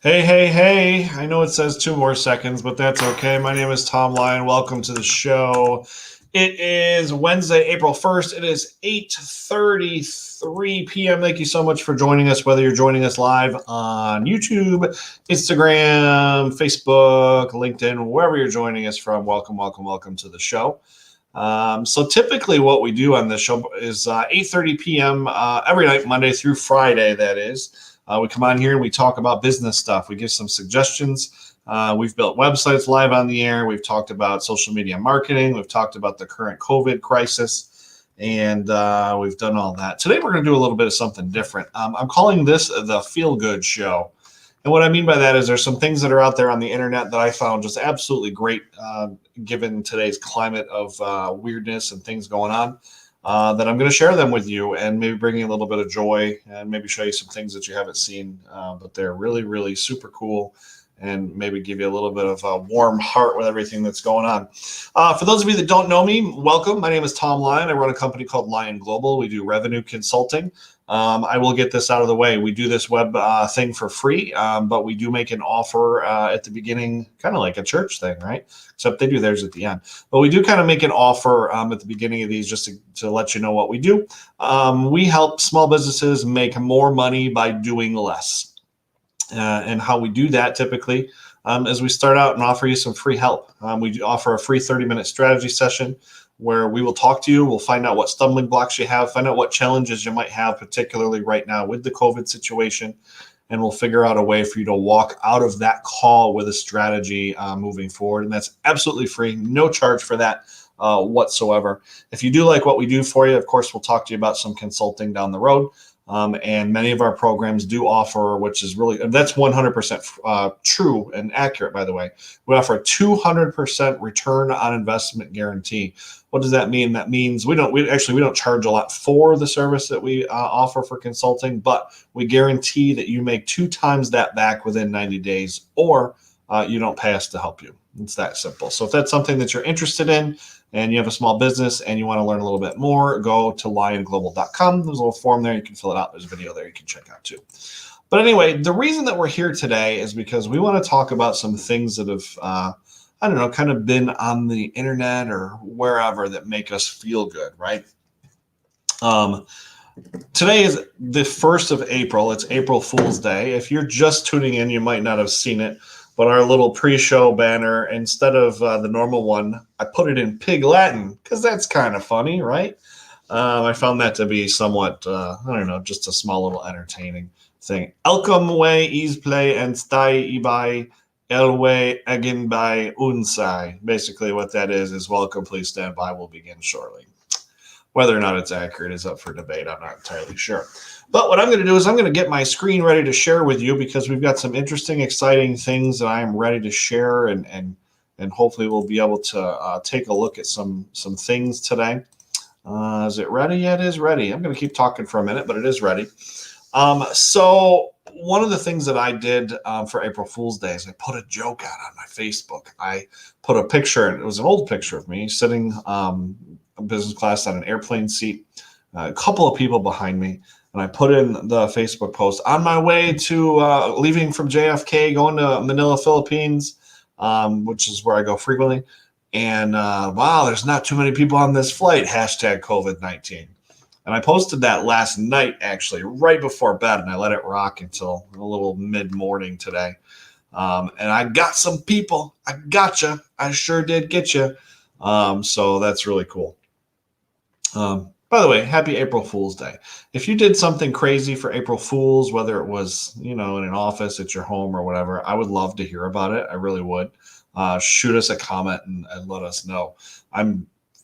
Hey, hey, hey. I know it says 2 more seconds, but that's okay. My name is Tom Lyon. Welcome to the show. It is Wednesday, April 1st. It is 8:33 p.m. Thank you so much for joining us, whether you're joining us live on YouTube, Instagram, Facebook, LinkedIn, wherever you're joining us from. Welcome, welcome, welcome to the show. So typically what we do on this show is 8:30 p.m. Every night, Monday through Friday, that is. We come on here and we talk about business stuff. We give some suggestions. We've built websites live on the air. We've talked about social media marketing. We've talked about the current COVID crisis, and we've done all that. Today, we're going to do a little bit of something different. I'm calling this the Feel Good Show. And what I mean by that is there's some things that are out there on the internet that I found just absolutely great, given today's climate of weirdness and things going on. that I'm going to share them with you and maybe bring you a little bit of joy and maybe show you some things that you haven't seen, but they're really, really super cool and maybe give you a little bit of a warm heart with everything that's going on. For those of you that don't know me, welcome. My name is Tom Lyon. I run a company called Lyon Global. We do revenue consulting. I will get this out of the way. We do this web thing for free, but we do make an offer at the beginning, kind of like a church thing, right? Except they do theirs at the end. But we do kind of make an offer at the beginning of these just to let you know what we do. We help small businesses make more money by doing less. And how we do that typically is we start out and offer you some free help. We offer a free 30-minute strategy session where we will talk to you. We'll find out what stumbling blocks you have, find out what challenges you might have, particularly right now with the COVID situation, and we'll figure out a way for you to walk out of that call with a strategy moving forward. And that's absolutely free, no charge for that whatsoever. If you do like what we do for you, of course, we'll talk to you about some consulting down the road. And many of our programs do offer, which is really, that's 100% true and accurate, by the way. We offer a 200% return on investment guarantee. What does that mean? That means we don't charge a lot for the service that we offer for consulting, but we guarantee that you make 2 times that back within 90 days, or you don't pay us to help you. It's that simple. So if that's something that you're interested in, and you have a small business and you want to learn a little bit more, go to lyonglobal.com. There's a little form there. You can fill it out. There's a video there you can check out too. But anyway, the reason that we're here today is because we want to talk about some things that have, kind of been on the internet or wherever that make us feel good, right? Today is the 1st of April. It's April Fool's Day. If you're just tuning in, you might not have seen it. But our little pre-show banner, instead of the normal one, I put it in Pig Latin because that's kind of funny, right? I found that to be somewhat, just a small little entertaining thing. Elcom way, ease play, and stai ibai, elway egin by unsai. Basically what that is welcome, please stand by, we'll begin shortly. Whether or not it's accurate is up for debate. I'm not entirely sure. But what I'm going to do is I'm going to get my screen ready to share with you because we've got some interesting, exciting things that I am ready to share, and hopefully we'll be able to take a look at some things today. Is it ready? Yeah, it is ready. I'm going to keep talking for a minute, but it is ready. So one of the things that I did for April Fool's Day is I put a joke out on my Facebook. I put a picture, and it was an old picture of me sitting business class on an airplane seat, a couple of people behind me, and I put in the Facebook post on my way to leaving from JFK, going to Manila, Philippines, which is where I go frequently. And wow, there's not too many people on this flight, hashtag COVID-19. And I posted that last night, actually, right before bed, and I let it rock until a little mid-morning today. And I got some people. I gotcha. I sure did get you. So that's really cool. By the way, happy April Fool's Day. If you did something crazy for April Fool's, whether it was, in an office, at your home, or whatever, I would love to hear about it. I really would. Shoot us a comment and let us know. I've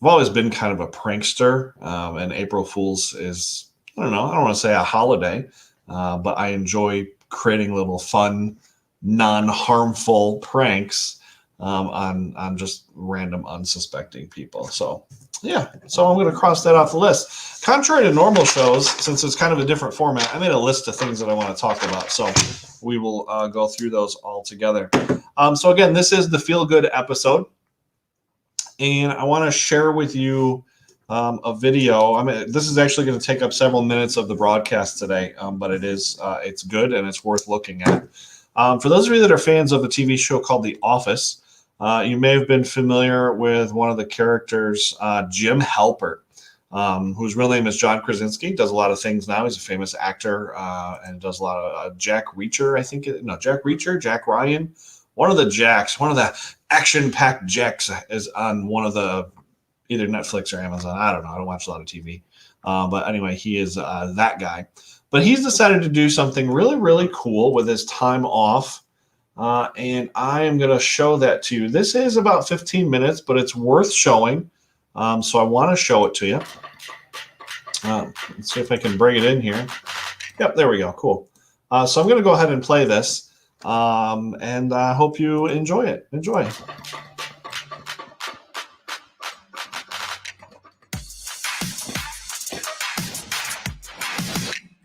always been kind of a prankster, and April Fool's is, I don't want to say a holiday, but I enjoy creating little fun, non-harmful pranks on just random unsuspecting people. So yeah, so I'm going to cross that off the list. Contrary to normal shows, since it's kind of a different format, I made a list of things that I want to talk about. So we will go through those all together. So again, this is the Feel Good episode. And I want to share with you a video. This is actually going to take up several minutes of the broadcast today, but it's good and it's worth looking at. For those of you that are fans of a TV show called The Office, you may have been familiar with one of the characters, Jim Halpert, whose real name is John Krasinski. Does a lot of things now. He's a famous actor and does a lot of Jack Reacher, Jack Ryan. One of the Jacks, one of the action-packed Jacks is on one of the either Netflix or Amazon. I don't know. I don't watch a lot of TV. But anyway, he is that guy. But he's decided to do something really, really cool with his time off. And I am going to show that to you. This is about 15 minutes, but it's worth showing. So I want to show it to you. Let's see if I can bring it in here. Yep, there we go. Cool. So I'm going to go ahead and play this. And I hope you enjoy it. Enjoy.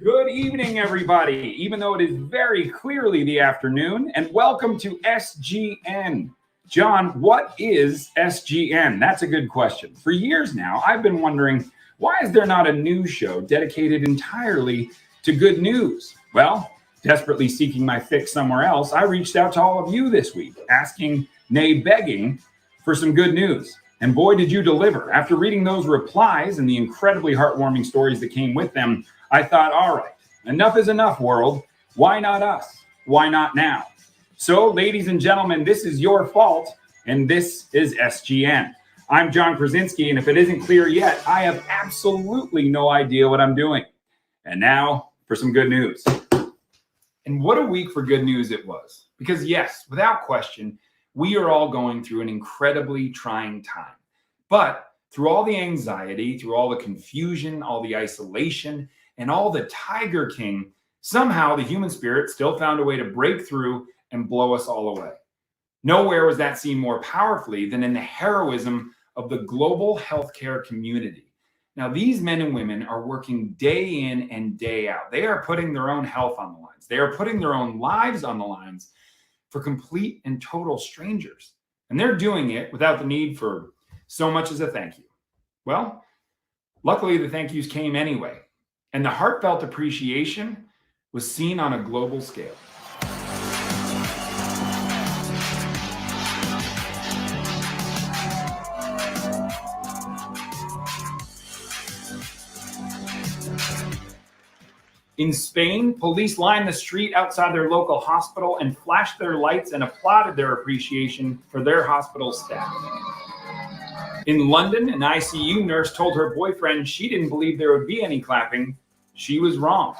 Good evening, everybody, even though it is very clearly the afternoon, and welcome to SGN. John, what is SGN? That's a good question. For years now, I've been wondering, why is there not a news show dedicated entirely to good news? Well, desperately seeking my fix somewhere else, I reached out to all of you this week, asking, nay, begging, for some good news. And boy, did you deliver. After reading those replies and the incredibly heartwarming stories that came with them, I thought, all right, enough is enough, world. Why not us? Why not now? So, ladies and gentlemen, this is your fault, and this is SGN. I'm John Krasinski, and if it isn't clear yet, I have absolutely no idea what I'm doing. And now for some good news. And what a week for good news it was. Because yes, without question, we are all going through an incredibly trying time. But through all the anxiety, through all the confusion, all the isolation, and all the Tiger King, somehow the human spirit still found a way to break through and blow us all away. Nowhere was that seen more powerfully than in the heroism of the global healthcare community. Now, these men and women are working day in and day out. They are putting their own health on the lines. They are putting their own lives on the lines for complete and total strangers. And they're doing it without the need for so much as a thank you. Well, luckily the thank yous came anyway. And the heartfelt appreciation was seen on a global scale. In Spain, police lined the street outside their local hospital and flashed their lights and applauded their appreciation for their hospital staff. In London, an ICU nurse told her boyfriend she didn't believe there would be any clapping. She was wrong.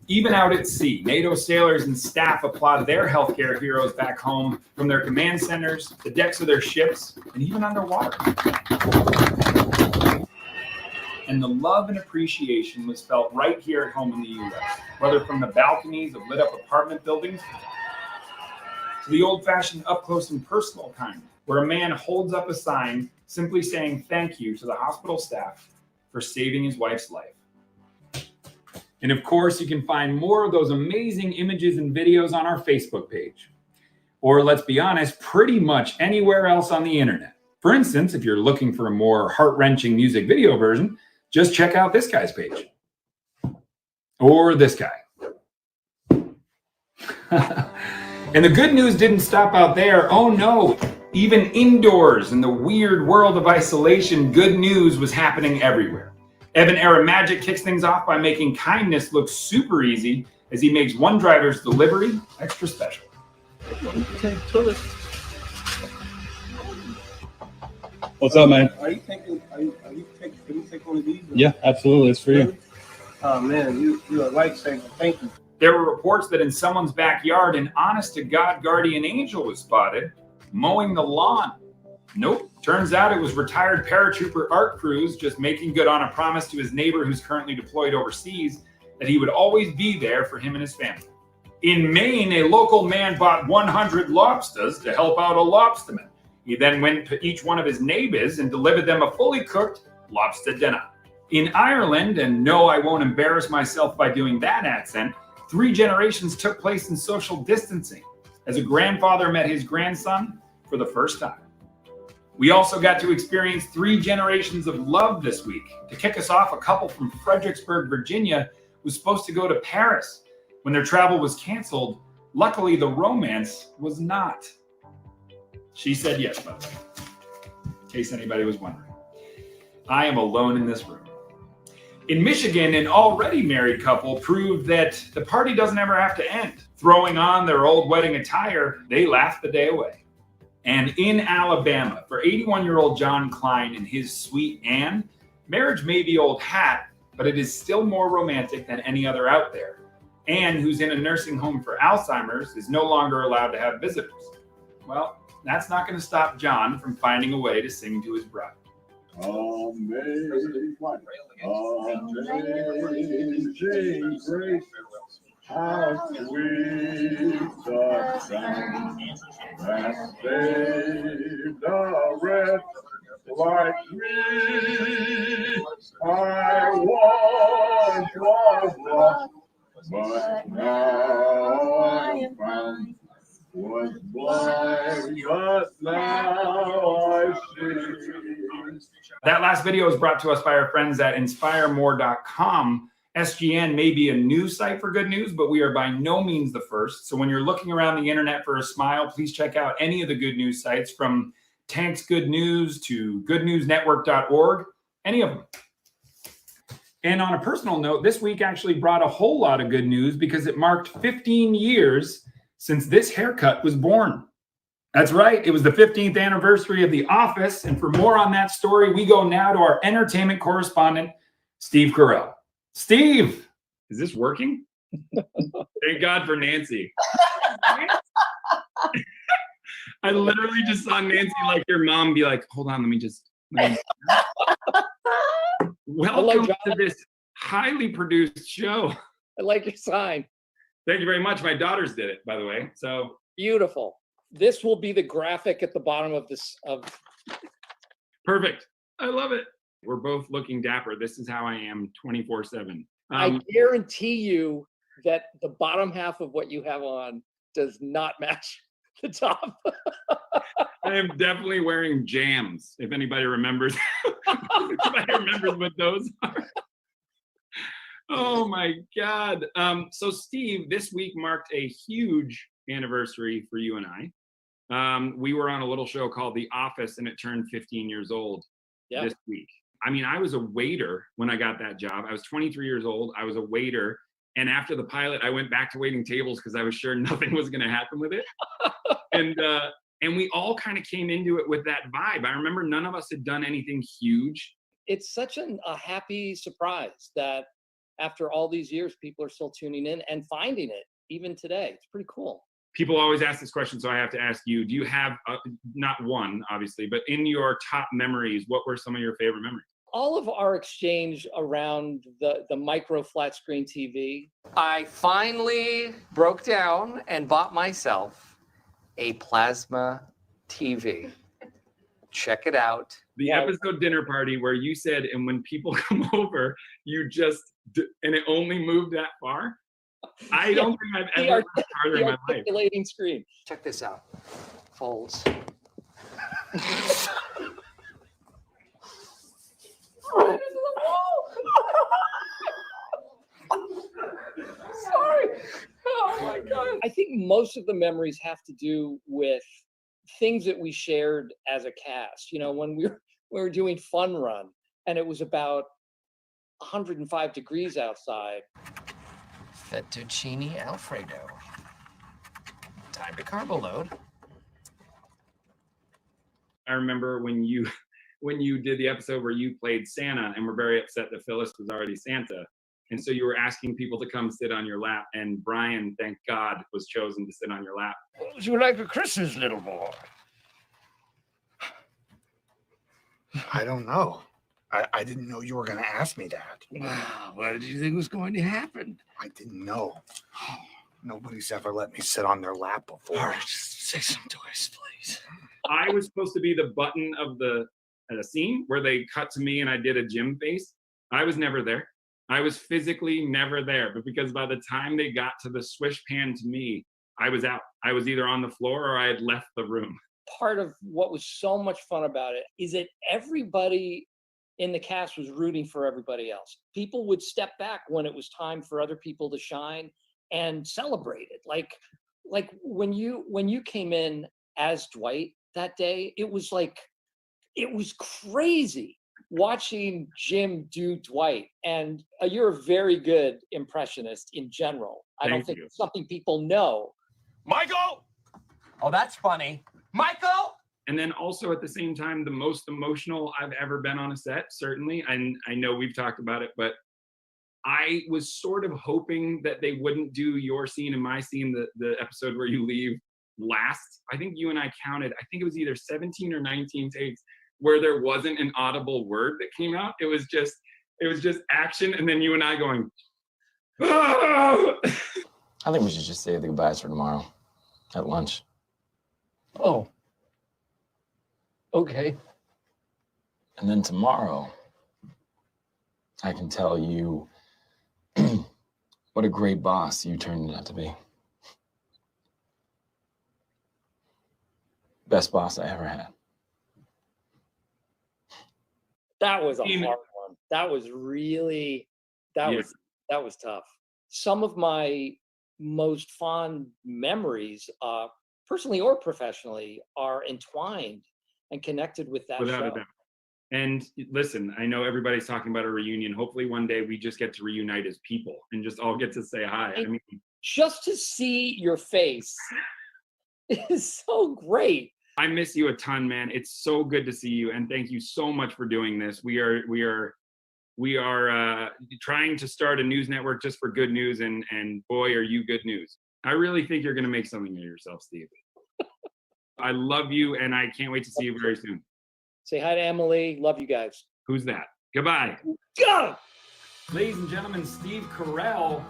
Even out at sea, NATO sailors and staff applaud their healthcare heroes back home from their command centers, the decks of their ships, and even underwater. And the love and appreciation was felt right here at home in the U.S., whether from the balconies of lit-up apartment buildings to the old-fashioned up-close and personal kind, where a man holds up a sign simply saying thank you to the hospital staff for saving his wife's life. And of course, you can find more of those amazing images and videos on our Facebook page. Or let's be honest, pretty much anywhere else on the internet. For instance, if you're looking for a more heart-wrenching music video version, just check out this guy's page. Or this guy. And the good news didn't stop out there. Oh no, even indoors in the weird world of isolation, good news was happening everywhere. Evan Era Magic kicks things off by making kindness look super easy as he makes one driver's delivery extra special. Okay, toilet. What's up, man? Are you taking one of these? Yeah, absolutely. It's for you. Oh man, you're a lifesaver. Thank you. There were reports that in someone's backyard, an honest-to-God guardian angel was spotted mowing the lawn. Nope. Turns out it was retired paratrooper Art Cruz just making good on a promise to his neighbor who's currently deployed overseas that he would always be there for him and his family. In Maine, a local man bought 100 lobsters to help out a lobsterman. He then went to each one of his neighbors and delivered them a fully cooked lobster dinner. In Ireland, and no, I won't embarrass myself by doing that accent, 3 generations took place in social distancing as a grandfather met his grandson for the first time. We also got to experience 3 generations of love this week. To kick us off, a couple from Fredericksburg, Virginia, was supposed to go to Paris. When their travel was canceled, luckily the romance was not. She said yes, by the way, in case anybody was wondering. I am alone in this room. In Michigan, an already married couple proved that the party doesn't ever have to end. Throwing on their old wedding attire, they laughed the day away. And in Alabama, for 81-year-old John Klein and his sweet Ann, marriage may be old hat, but it is still more romantic than any other out there. Ann, who's in a nursing home for Alzheimer's, is no longer allowed to have visitors. Well, that's not going to stop John from finding a way to sing to his bride. Amazing grace, how sweet the sound that saved a wretch like me. I once was lost, but now I am found. Was blind, but now I see. That last video was brought to us by our friends at inspiremore.com. SGN may be a new site for good news, but we are by no means the first. So when you're looking around the internet for a smile, please check out any of the good news sites, from Tank's Good News to goodnewsnetwork.org, any of them. And on a personal note, this week actually brought a whole lot of good news because it marked 15 years since this haircut was born. That's right. It was the 15th anniversary of The Office. And for more on that story, we go now to our entertainment correspondent, Steve Carell. Steve, is this working? Thank God for Nancy. I literally just saw Nancy, like your mom, be like, hold on, let me just. Welcome to this highly produced show. I like your sign. Thank you very much. My daughters did it, by the way. So beautiful. This will be the graphic at the bottom of this. Perfect. I love it. We're both looking dapper. This is how I am 24/7. I guarantee you that the bottom half of what you have on does not match the top. I am definitely wearing jams, if anybody remembers. If anybody remembers what those are. Oh my God. So Steve, this week marked a huge anniversary for you and I. We were on a little show called The Office, and it turned 15 years old this week. I mean, I was a waiter when I got that job. I was 23 years old. I was a waiter. And after the pilot, I went back to waiting tables because I was sure nothing was going to happen with it. And we all kind of came into it with that vibe. I remember none of us had done anything huge. It's such a happy surprise that after all these years, people are still tuning in and finding it even today. It's pretty cool. People always ask this question, so I have to ask you, do you have, not one, obviously, but in your top memories, what were some of your favorite memories? All of our exchange around the micro flat screen TV. I finally broke down and bought myself a plasma TV. Check it out. The episode dinner party where you said, and when people come over, you just, and it only moved that far. I don't think I've ever worked harder in my life. Articulating screen. Check this out. Folds. Right into the wall. Sorry. Oh my God. I think most of the memories have to do with things that we shared as a cast. You know, when we were doing Fun Run and it was about 105 degrees outside. Fettuccine Alfredo. Time to carbo load. I remember when you did the episode where you played Santa and were very upset that Phyllis was already Santa. And so you were asking people to come sit on your lap, and Brian, thank God, was chosen to sit on your lap. Would you like a Christmas, little boy? I don't know. I didn't know you were going to ask me that. What did you think was going to happen? I didn't know. Nobody's ever let me sit on their lap before. All right, just say something to us, please. I was supposed to be the button of the scene where they cut to me and I did a Jim face. I was never there. I was physically never there. But because by the time they got to the swish pan to me, I was out. I was either on the floor or I had left the room. Part of what was so much fun about it is that everybody in the cast was rooting for everybody else. People would step back when it was time for other people to shine and celebrate it. Like when you came in as Dwight that day, it was crazy watching Jim do Dwight. And you're a very good impressionist in general. I don't think it's something people know. Michael! Oh, that's funny. Michael! And then also at the same time, the most emotional I've ever been on a set, certainly. And I know we've talked about it, but I was sort of hoping that they wouldn't do your scene and my scene, the episode where you leave last. I think you and I counted, I think it was either 17 or 19 takes where there wasn't an audible word that came out. It was just action, and then you and I going, oh! I think we should just save the goodbyes for tomorrow at lunch. Oh. Okay. And then tomorrow, I can tell you what a great boss you turned out to be. Best boss I ever had. That was a Even- hard one. That was really, that Yeah. was tough. Some of my most fond memories, personally or professionally, are entwined and connected with that Without a show. doubt. And listen, I know everybody's talking about a reunion. Hopefully one day we just get to reunite as people and just all get to say hi. I mean, Just to see your face is so great. I miss you a ton, man. It's so good to see you, and thank you so much for doing this. We are trying to start a news network just for good news, and boy, are you good news. I really think you're going to make something of yourself, Steve. I love you, and I can't wait to see you very soon. Say hi to Emily. Love you guys. Who's that? Goodbye. Go! Ladies and gentlemen, Steve Carell.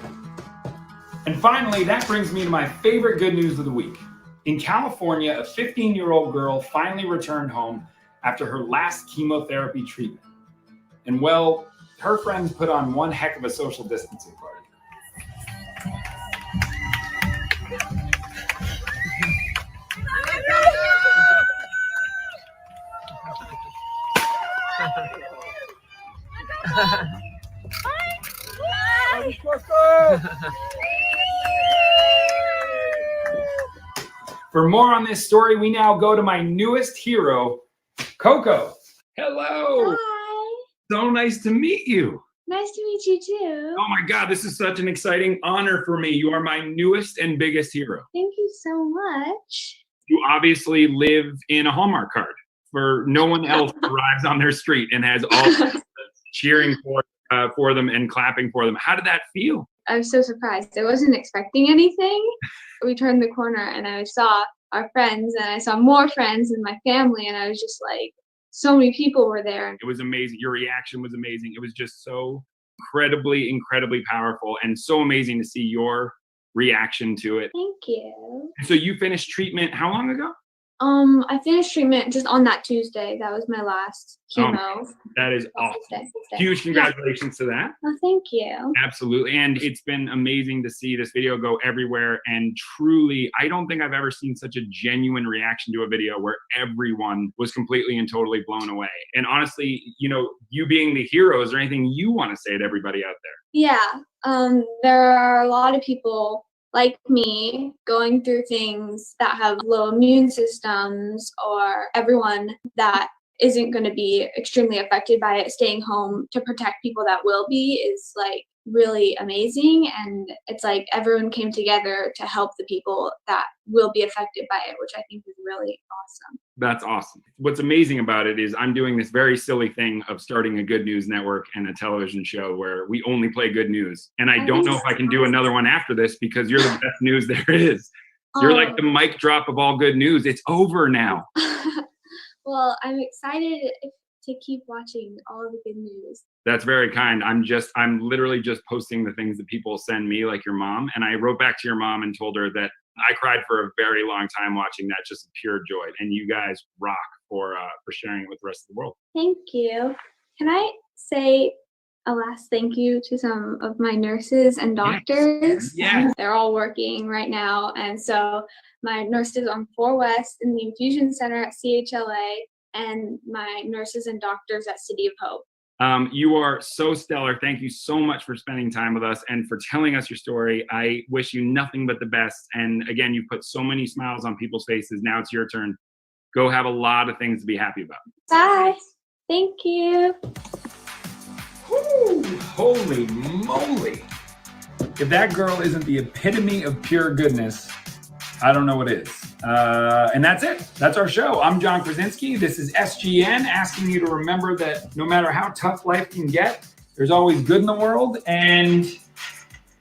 And finally, that brings me to my favorite good news of the week. In California, a 15-year-old girl finally returned home after her last chemotherapy treatment. And well, her friends put on one heck of a social distancing party. For more on this story, we now go to my newest hero, Coco. Hello. Hi. So nice to meet you. Nice to meet you too. Oh my God, this is such an exciting honor for me. You are my newest and biggest hero. Thank you so much. You obviously live in a Hallmark card. For no one else arrives on their street and has all cheering for them and clapping for them. How did that feel? I was so surprised. I wasn't expecting anything. We turned the corner and I saw our friends and I saw more friends and my family, and I was just like, so many people were there. It was amazing. Your reaction was amazing. It was just so incredibly, incredibly powerful, and so amazing to see your reaction to it. Thank you. So you finished treatment how long ago? I finished treatment just on that Tuesday. That was my last chemo. That is awesome. Tuesday. Huge congratulations to that. Oh, thank you. Absolutely. And it's been amazing to see this video go everywhere. And truly, I don't think I've ever seen such a genuine reaction to a video where everyone was completely and totally blown away. And honestly, you know, you being the hero, is there anything you want to say to everybody out there? Yeah. There are a lot of people like me going through things that have low immune systems, or everyone that isn't going to be extremely affected by it staying home to protect people that will be is like really amazing. And it's like everyone came together to help the people that will be affected by it, which I think is really awesome. That's awesome. What's amazing about it is I'm doing this very silly thing of starting a good news network and a television show where we only play good news. And I don't know if I can do another one after this, because you're the best news there is. You're like the mic drop of all good news. It's over now. Well, I'm excited to keep watching all of the good news. That's very kind. I'm literally just posting the things that people send me, like your mom. And I wrote back to your mom and told her that I cried for a very long time watching that, just pure joy. And you guys rock for sharing it with the rest of the world. Thank you. Can I say a last thank you to some of my nurses and doctors? Yes. They're all working right now. And so my nurses on 4 West in the infusion center at CHLA, and my nurses and doctors at City of Hope. You are so stellar. Thank you so much for spending time with us and for telling us your story. I wish you nothing but the best. And again, you put so many smiles on people's faces. Now it's your turn. Go have a lot of things to be happy about. Bye. Thank you. Whew, holy moly. If that girl isn't the epitome of pure goodness, I don't know what is. And that's it. That's our show. I'm John Krasinski. This is SGN, asking you to remember that no matter how tough life can get, there's always good in the world, and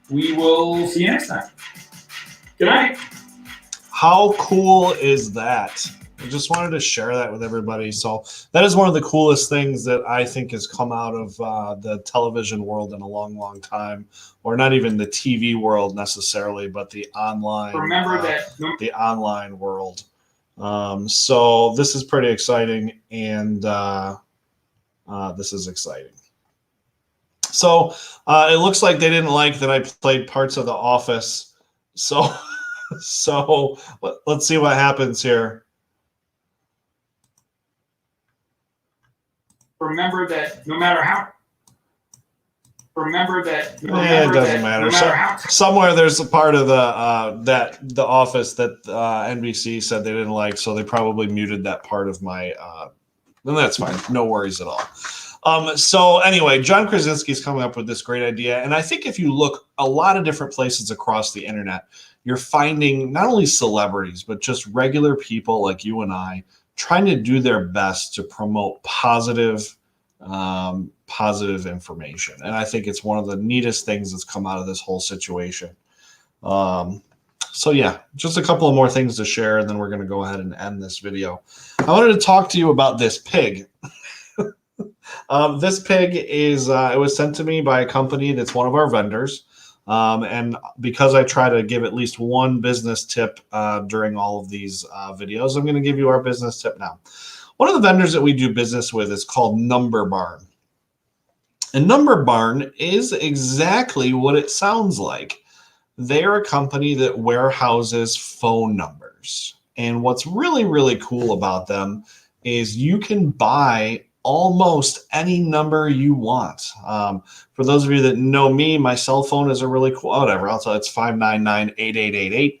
we will see you next time. Good night. How cool is that? I just wanted to share that with everybody. So that is one of the coolest things that I think has come out of the television world in a long, long time, or not even the TV world necessarily, but the online. Remember that the online world. So this is pretty exciting, and this is exciting. So it looks like they didn't like that I played parts of The Office. So, let's see what happens here. Remember that no matter how. It doesn't matter. Somewhere there's a part of the Office that NBC said they didn't like, so they probably muted that part of my. And that's fine. No worries at all. So anyway, John Krasinski's coming up with this great idea, and I think if you look a lot of different places across the internet, you're finding not only celebrities but just regular people like you and I trying to do their best to promote positive information. And I think it's one of the neatest things that's come out of this whole situation. So yeah, just a couple of more things to share, and then we're going to go ahead and end this video. I wanted to talk to you about this pig. This pig is, it was sent to me by a company that's one of our vendors. And because I try to give at least one business tip during all of these videos, I'm going to give you our business tip now. One of the vendors that we do business with is called Number Barn. And Number Barn is exactly what it sounds like. They're a company that warehouses phone numbers. And what's really, really cool about them is you can buy almost any number you want. For those of you that know me, my cell phone is a really cool, whatever, I'll tell you, it's 599-8888.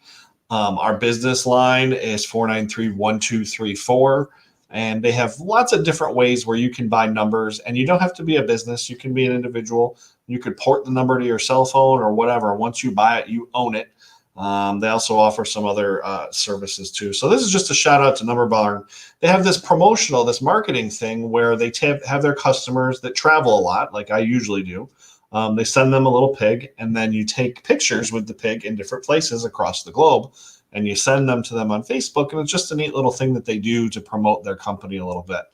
Our business line is 493-1234. And they have lots of different ways where you can buy numbers, and you don't have to be a business. You can be an individual. You could port the number to your cell phone or whatever. Once you buy it, you own it. They also offer some other services too. So this is just a shout out to Number Barn. They have this this marketing thing where they have their customers that travel a lot, like I usually do. They send them a little pig, and then you take pictures with the pig in different places across the globe, and you send them to them on Facebook. And it's just a neat little thing that they do to promote their company a little bit.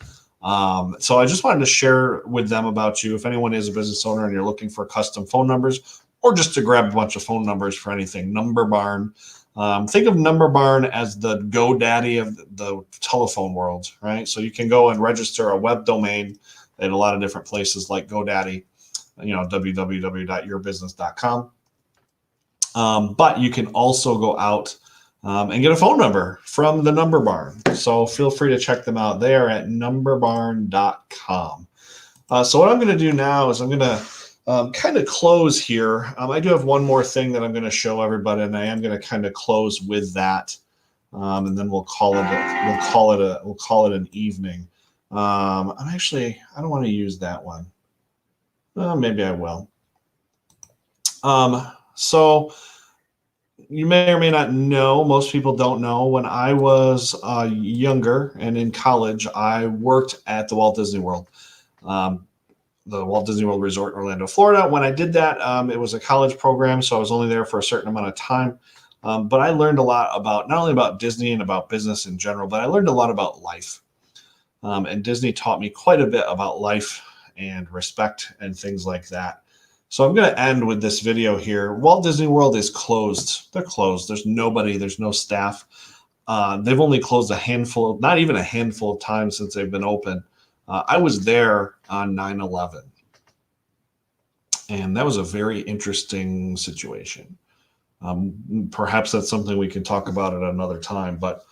So I just wanted to share with them about you. If anyone is a business owner and you're looking for custom phone numbers, or just to grab a bunch of phone numbers for anything, Number Barn. Think of Number Barn as the GoDaddy of the telephone world, right? So you can go and register a web domain at a lot of different places like GoDaddy, www.yourbusiness.com. But you can also go out and get a phone number from the Number Barn. So feel free to check them out. They are at numberbarn.com. So what I'm going to do now is I'm going to kind of close here. I do have one more thing that I'm going to show everybody, and I am going to kind of close with that, and then we'll call it an evening. I don't want to use that one. Maybe I will. So you may or may not know, most people don't know, when I was younger and in college, I worked at the Walt Disney World. The Walt Disney World Resort in Orlando, Florida. When I did that, it was a college program, so I was only there for a certain amount of time. But I learned a lot about, not only about Disney and about business in general, but I learned a lot about life. And Disney taught me quite a bit about life and respect and things like that. So I'm going to end with this video here. Walt Disney World is closed. They're closed. There's nobody. There's no staff. They've only closed not even a handful of times since they've been open. I was there on 9/11, and that was a very interesting situation. Perhaps that's something we can talk about at another time, but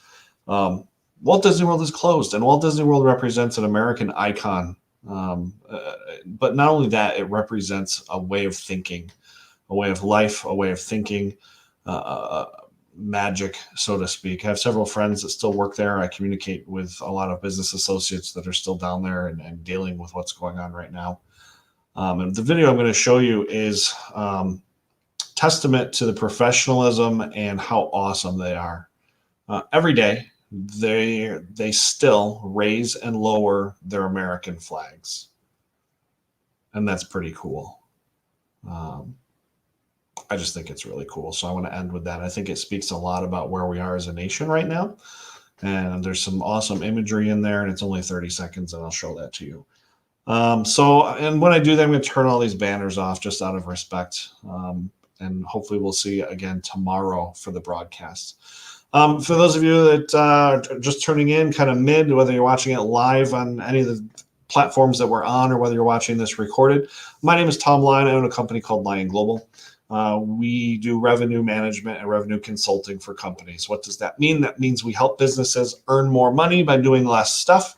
Walt Disney World is closed, and Walt Disney World represents an American icon. But not only that, it represents a way of thinking, a way of life, a way of thinking, magic, so to speak. I have several friends that still work there. I communicate with a lot of business associates that are still down there and dealing with what's going on right now. And the video I'm going to show you is testament to the professionalism and how awesome they are. Every day, they still raise and lower their American flags. And that's pretty cool. I just think it's really cool. So I want to end with that. I think it speaks a lot about where we are as a nation right now. And there's some awesome imagery in there, and it's only 30 seconds, and I'll show that to you. And when I do that, I'm going to turn all these banners off just out of respect. And hopefully we'll see you again tomorrow for the broadcast. For those of you that are just turning in kind of mid, whether you're watching it live on any of the platforms that we're on or whether you're watching this recorded. My name is Tom Lyon. I own a company called Lyon Global. We do revenue management and revenue consulting for companies. What does that mean? That means we help businesses earn more money by doing less stuff.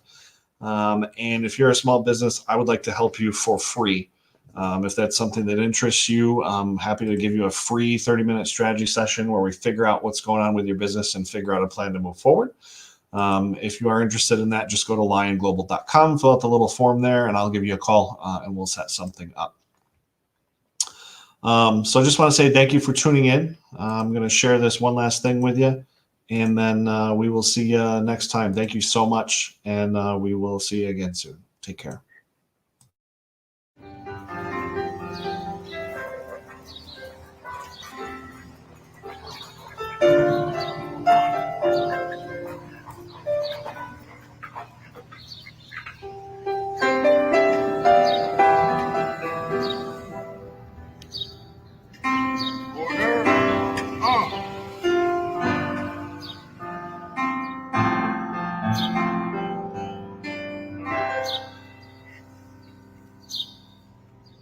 And if you're a small business, I would like to help you for free. If that's something that interests you, I'm happy to give you a free 30-minute strategy session where we figure out what's going on with your business and figure out a plan to move forward. If you are interested in that, just go to lyonglobal.com, fill out the little form there, and I'll give you a call and we'll set something up. So I just want to say thank you for tuning in. I'm going to share this one last thing with you, and then we will see you next time. Thank you so much, and we will see you again soon. Take care.